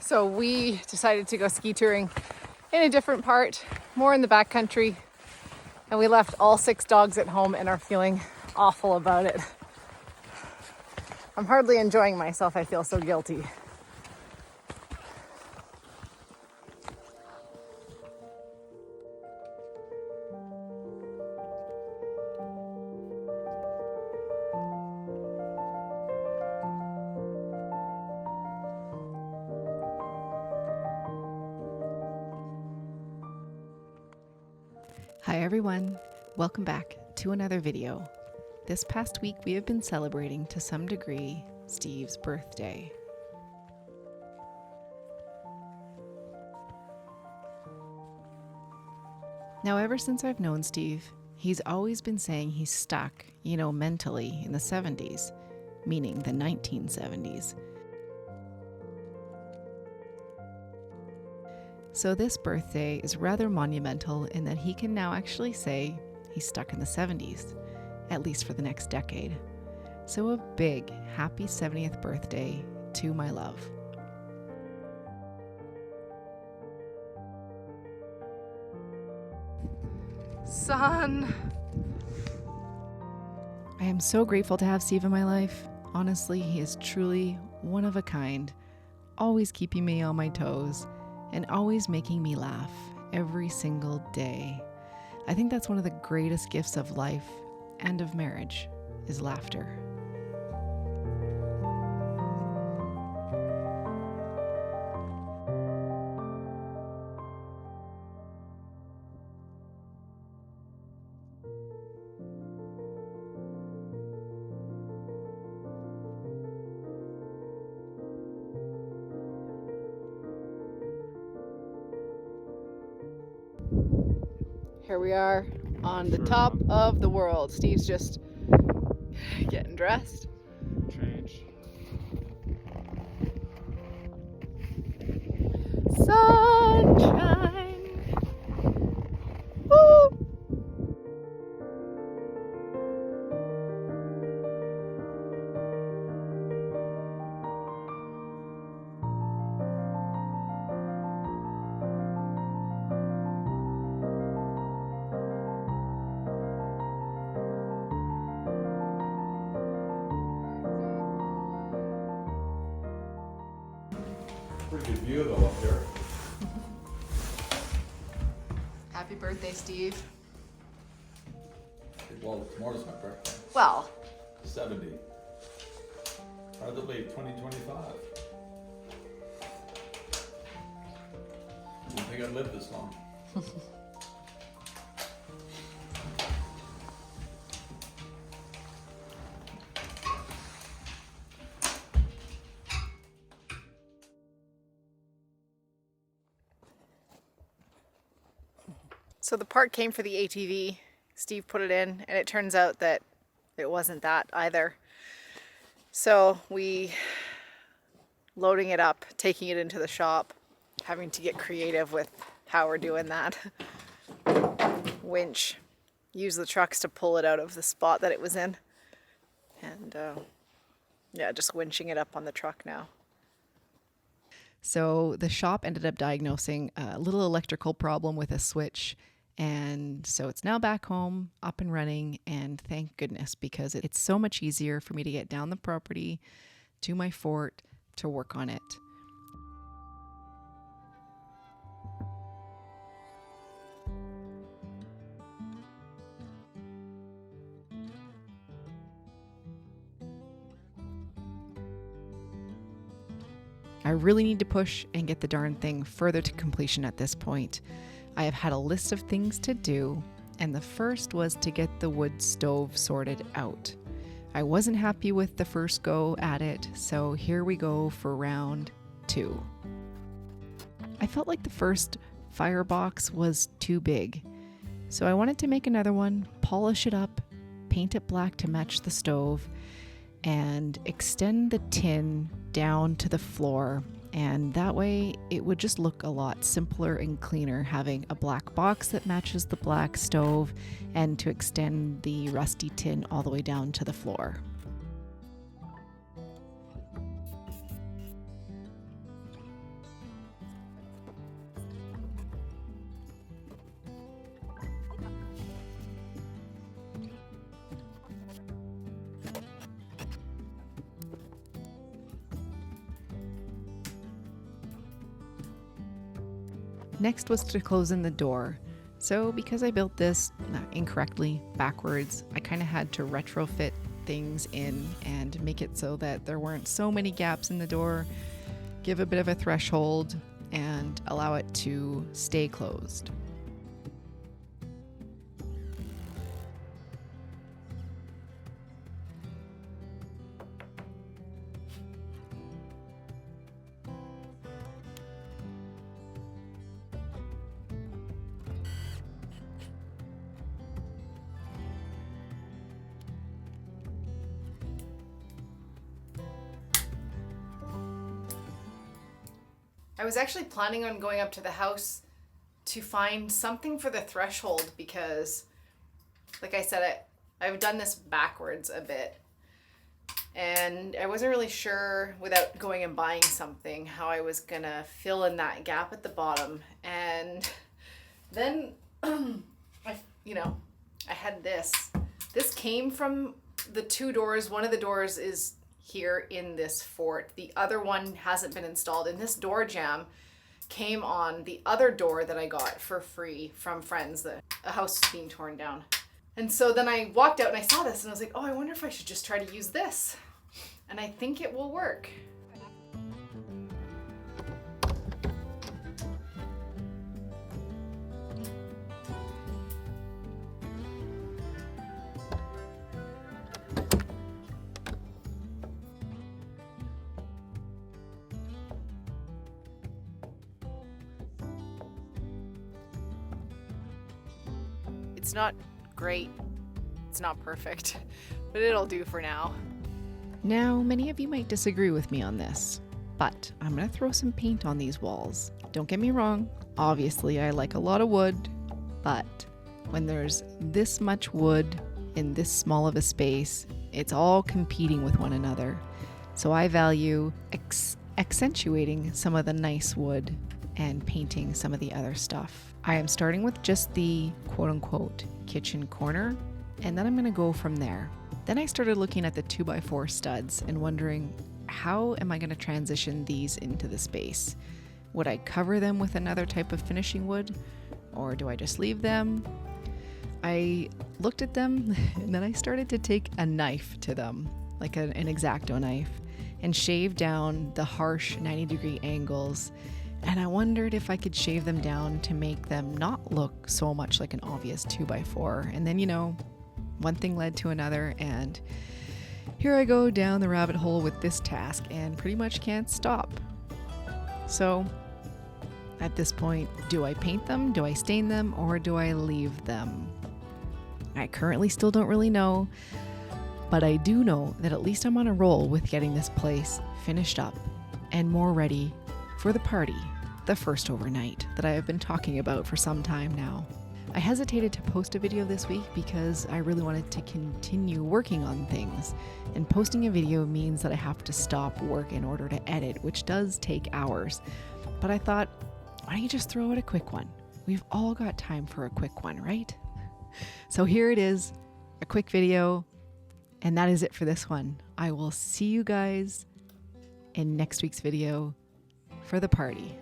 So we decided to go ski touring in a different part, more in the backcountry. And we left all 6 dogs at home and are feeling awful about it. I'm hardly enjoying myself. I feel so guilty. Hi everyone, welcome back to another video. This past week we have been celebrating to some degree Steve's birthday. Now ever since I've known Steve, he's always been saying he's stuck, mentally in the 70s, meaning the 1970s. So this birthday is rather monumental in that he can now actually say he's stuck in the 70s, at least for the next decade. So a big happy 70th birthday to my love. Son! I am so grateful to have Steve in my life. Honestly, he is truly one of a kind, always keeping me on my toes, and always making me laugh every single day. I think that's one of the greatest gifts of life and of marriage, is laughter. Here we are on the top of the world. Steve's just getting dressed. Change. Sunshine! Woo! Pretty good view though up here. Happy birthday, Steve. Well, tomorrow's my birthday. Well, 70. Probably 2025. Didn't think I'd live this long. so the part came for the ATV. Steve put it in, and it turns out that it wasn't that either. So we loading it up, taking it into the shop, having to get creative with how we're doing that. Winch. Use the trucks to pull it out of the spot that it was in. And yeah, just winching it up on the truck now. So the shop ended up diagnosing a little electrical problem with a switch. And so it's now back home, up and running, and thank goodness, because it's so much easier for me to get down the property to my fort to work on it. I really need to push and get the darn thing further to completion at this point. I have had a list of things to do, and the first was to get the wood stove sorted out. I wasn't happy with the first go at it, so here we go for round 2. I felt like the first firebox was too big, so I wanted to make another one, polish it up, paint it black to match the stove, and extend the tin down to the floor, and that way it would just look a lot simpler and cleaner having a black box that matches the black stove and to extend the rusty tin all the way down to the floor. Next was to close in the door. So because I built this incorrectly, backwards, I kind of had to retrofit things in and make it so that there weren't so many gaps in the door, give a bit of a threshold, and allow it to stay closed. I was actually planning on going up to the house to find something for the threshold because, like I said, I've done this backwards a bit. And I wasn't really sure, without going and buying something, how I was gonna fill in that gap at the bottom. And then, I had this. This came from the two doors. One of the doors is here in this fort. The other one hasn't been installed, and this door jamb came on the other door that I got for free from friends. A house was being torn down. And so then I walked out and I saw this and I was like, oh, I wonder if I should just try to use this. And I think it will work. It's not great, it's not perfect, but it'll do for now. Now, many of you might disagree with me on this, but I'm going to throw some paint on these walls. Don't get me wrong, obviously I like a lot of wood, but when there's this much wood in this small of a space, it's all competing with one another. So I value accentuating some of the nice wood and painting some of the other stuff. I am starting with just the quote-unquote kitchen corner, and then I'm going to go from there. Then I started looking at the 2x4 studs and wondering, how am I going to transition these into the space? Would I cover them with another type of finishing wood, or do I just leave them? I looked at them and then I started to take a knife to them, like an X-Acto knife, and shave down the harsh 90-degree angles. And I wondered if I could shave them down to make them not look so much like an obvious 2x4. And then, one thing led to another, and here I go down the rabbit hole with this task and pretty much can't stop. So at this point, do I paint them, do I stain them, or do I leave them? I currently still don't really know, but I do know that at least I'm on a roll with getting this place finished up and more ready for the party, the first overnight that I have been talking about for some time now. I hesitated to post a video this week because I really wanted to continue working on things, and posting a video means that I have to stop work in order to edit, which does take hours. But I thought, why don't you just throw out a quick one? We've all got time for a quick one, right? So here it is, a quick video, and that is it for this one. I will see you guys in next week's video for the party.